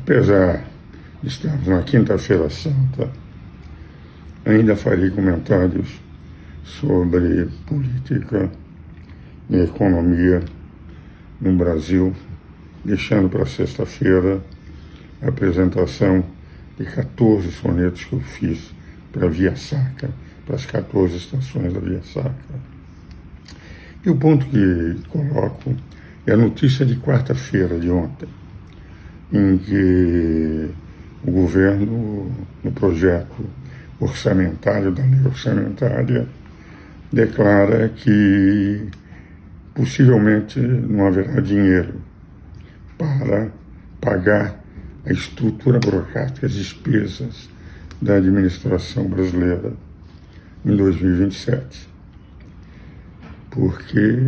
Apesar de estarmos na quinta-feira santa, ainda farei comentários sobre política e economia no Brasil, deixando para sexta-feira a apresentação de 14 sonetos que eu fiz para a Via Sacra, para as 14 estações da Via Sacra. E o ponto que coloco é a notícia de quarta-feira de ontem, em que o governo, no projeto orçamentário, da lei orçamentária, declara que possivelmente não haverá dinheiro para pagar a estrutura burocrática, as despesas da administração brasileira em 2027. Porque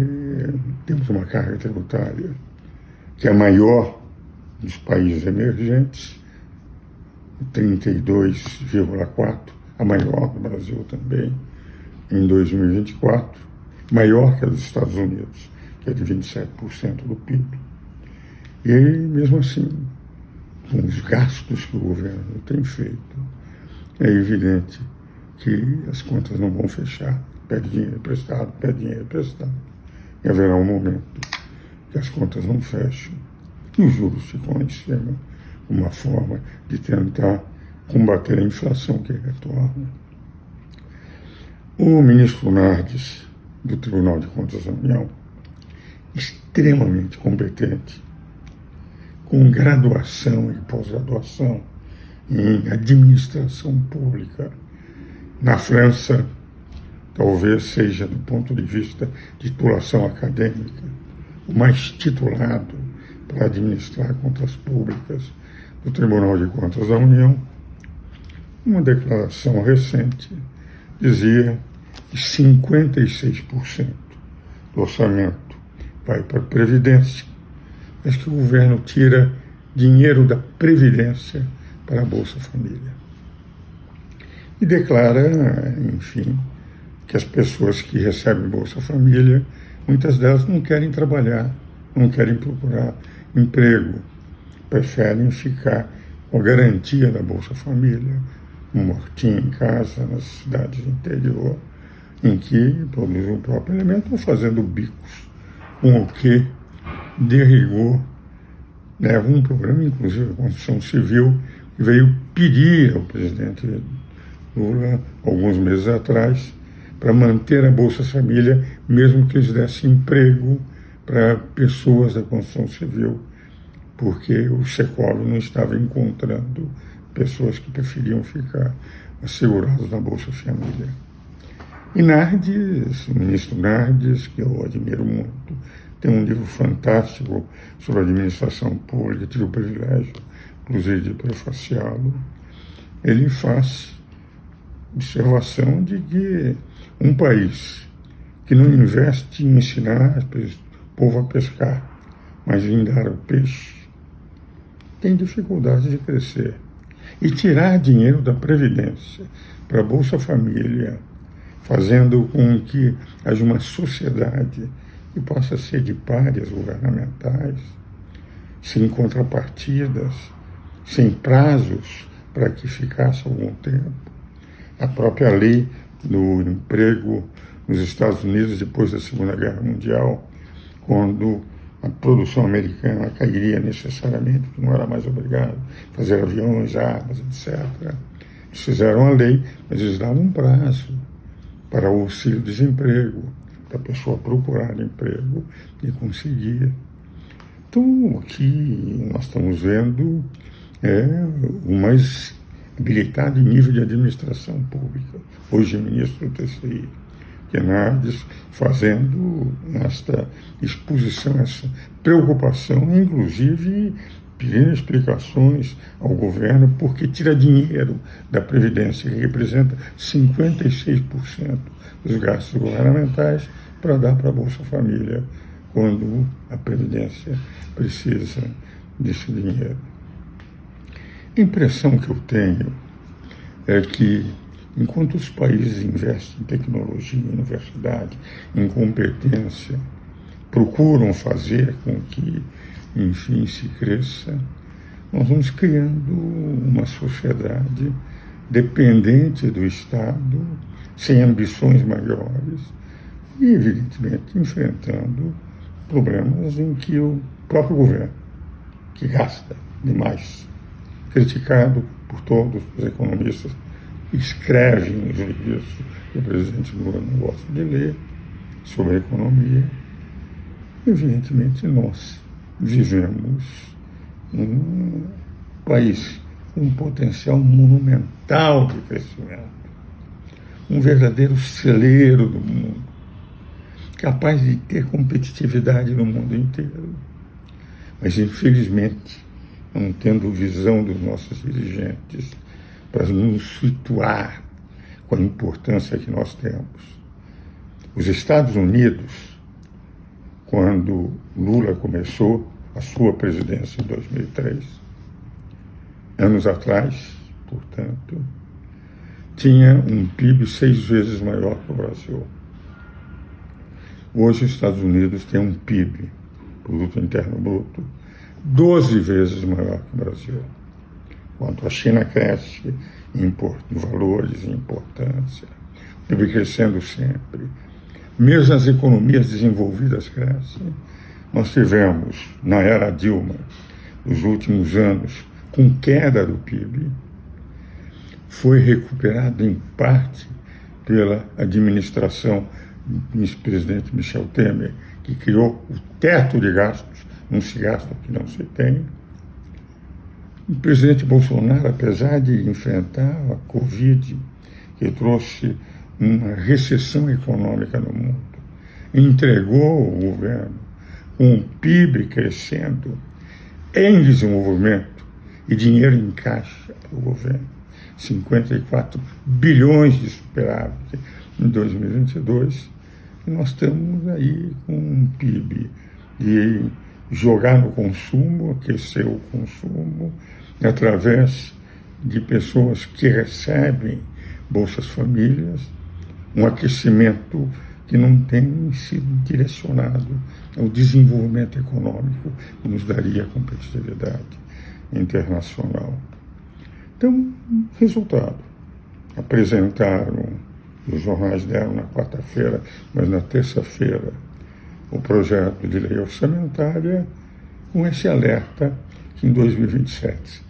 temos uma carga tributária que é a maior dos países emergentes, 32,4%, a maior do Brasil também, em 2024, maior que a dos Estados Unidos, que é de 27% do PIB. E aí, mesmo assim, com os gastos que o governo tem feito, é evidente que as contas não vão fechar. Pede dinheiro emprestado, pede dinheiro emprestado. E haverá um momento que as contas não fecham e os juros ficam lá em cima, uma forma de tentar combater a inflação que retorna. O ministro Nardes, do Tribunal de Contas da União, extremamente competente, com graduação e pós-graduação em administração pública. Na França, talvez seja, do ponto de vista de titulação acadêmica, o mais titulado para administrar contas públicas do Tribunal de Contas da União. Uma declaração recente dizia que 56% do orçamento vai para a Previdência, mas que o governo tira dinheiro da Previdência para a Bolsa Família. E declara, enfim, que as pessoas que recebem Bolsa Família, muitas delas não querem trabalhar, não querem procurar emprego, preferem ficar com a garantia da Bolsa Família, um mortinho em casa, nas cidades do interior, em que produzem o próprio alimento ou fazendo bicos, com o que, de rigor, leva um programa, inclusive a Constituição Civil, que veio pedir ao presidente Lula, alguns meses atrás, para manter a Bolsa Família, mesmo que eles dessem emprego para pessoas da construção civil, porque o Secov não estava encontrando pessoas que preferiam ficar asseguradas na Bolsa Família. E Nardes, o ministro Nardes, que eu admiro muito, tem um livro fantástico sobre administração pública, tive o privilégio, inclusive, de prefaciá-lo. Ele faz observação de que um país que não investe em ensinar o povo a pescar, mas em dar o peixe, tem dificuldade de crescer. E tirar dinheiro da Previdência para a Bolsa Família, fazendo com que haja uma sociedade que possa ser de párias governamentais, sem contrapartidas, sem prazos para que ficasse algum tempo. A própria lei do emprego nos Estados Unidos, depois da Segunda Guerra Mundial, quando a produção americana cairia necessariamente, porque não era mais obrigado a fazer aviões, armas, etc. Eles fizeram a lei, mas eles davam um prazo para o auxílio-desemprego, para a pessoa procurar emprego e conseguir. Então, o que nós estamos vendo é o mais habilitado em nível de administração pública. Hoje, o ministro do TCI, que é Nardes, fazendo esta exposição, essa preocupação, inclusive pedindo explicações ao governo porque tira dinheiro da Previdência, que representa 56% dos gastos governamentais, para dar para a Bolsa Família, quando a Previdência precisa desse dinheiro. A impressão que eu tenho é que, enquanto os países investem em tecnologia, em universidade, em competência, procuram fazer com que, enfim, se cresça, nós vamos criando uma sociedade dependente do Estado, sem ambições maiores e, evidentemente, enfrentando problemas em que o próprio governo, que gasta demais, criticado por todos os economistas, escrevem os livros que o presidente Lula não gosta de ler sobre a economia. Evidentemente, nós vivemos um país com um potencial monumental de crescimento, um verdadeiro celeiro do mundo, capaz de ter competitividade no mundo inteiro. Mas, infelizmente, não tendo visão dos nossos dirigentes para nos situar com a importância que nós temos. Os Estados Unidos, quando Lula começou a sua presidência em 2003, anos atrás, portanto, tinha um PIB 6 vezes maior que o Brasil. Hoje, os Estados Unidos têm um PIB, Produto Interno Bruto, 12 vezes maior que o Brasil. Enquanto a China cresce em valores, em importância, o PIB crescendo sempre. Mesmo as economias desenvolvidas crescem. Nós tivemos, na era Dilma, nos últimos anos, com queda do PIB, foi recuperado em parte pela administração do vice-presidente Michel Temer, que criou o teto de gastos, não se gasta o que não se tem. O presidente Bolsonaro, apesar de enfrentar a Covid, que trouxe uma recessão econômica no mundo, entregou o governo com o PIB crescendo em desenvolvimento e dinheiro em caixa para o governo, 54 bilhões de superávit em 2022, e nós estamos aí com um PIB e jogar no consumo, aquecer o consumo, através de pessoas que recebem Bolsas Famílias, um aquecimento que não tem sido direcionado ao desenvolvimento econômico que nos daria competitividade internacional. Então, resultado. Apresentaram, os jornais deram na quarta-feira, mas na terça-feira, o projeto de lei orçamentária com esse alerta que em 2027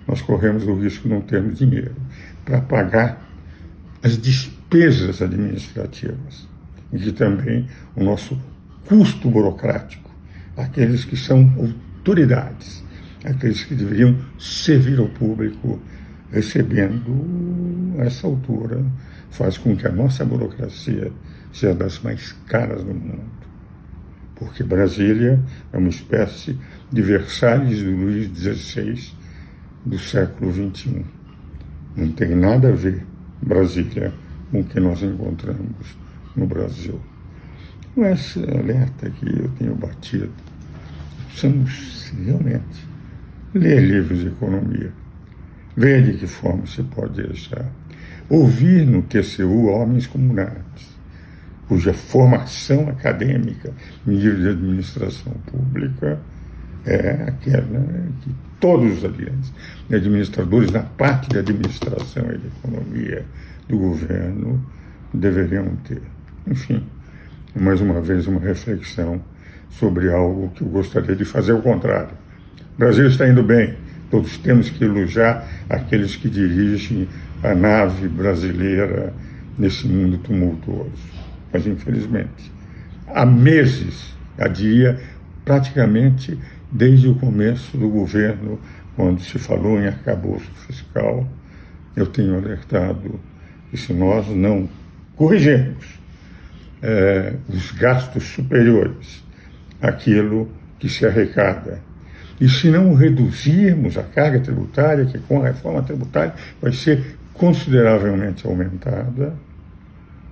nós corremos o risco de não termos dinheiro para pagar as despesas administrativas, e que também o nosso custo burocrático, aqueles que são autoridades, aqueles que deveriam servir ao público, recebendo a essa altura, faz com que a nossa burocracia seja das mais caras do mundo. Porque Brasília é uma espécie de Versalhes do Luís XVI do século XXI. Não tem nada a ver Brasília com o que nós encontramos no Brasil. Com esse alerta que eu tenho batido, precisamos realmente ler livros de economia, ver de que forma se pode deixar, ouvir no TCU homens como Nath, cuja formação acadêmica em nível de administração pública é aquela que todos os administradores na parte de administração e de economia do governo deveriam ter. Enfim, mais uma vez uma reflexão sobre algo que eu gostaria de fazer ao contrário. O Brasil está indo bem, todos temos que elogiar aqueles que dirigem a nave brasileira nesse mundo tumultuoso. Mas, infelizmente, há meses, há dia, praticamente desde o começo do governo, quando se falou em arcabouço fiscal, eu tenho alertado que se nós não corrigirmos os gastos superiores àquilo que se arrecada, e se não reduzirmos a carga tributária, que com a reforma tributária vai ser consideravelmente aumentada,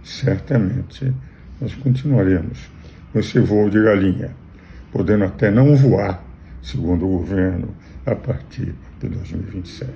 certamente nós continuaremos com esse voo de galinha, podendo até não voar, segundo o governo, a partir de 2027.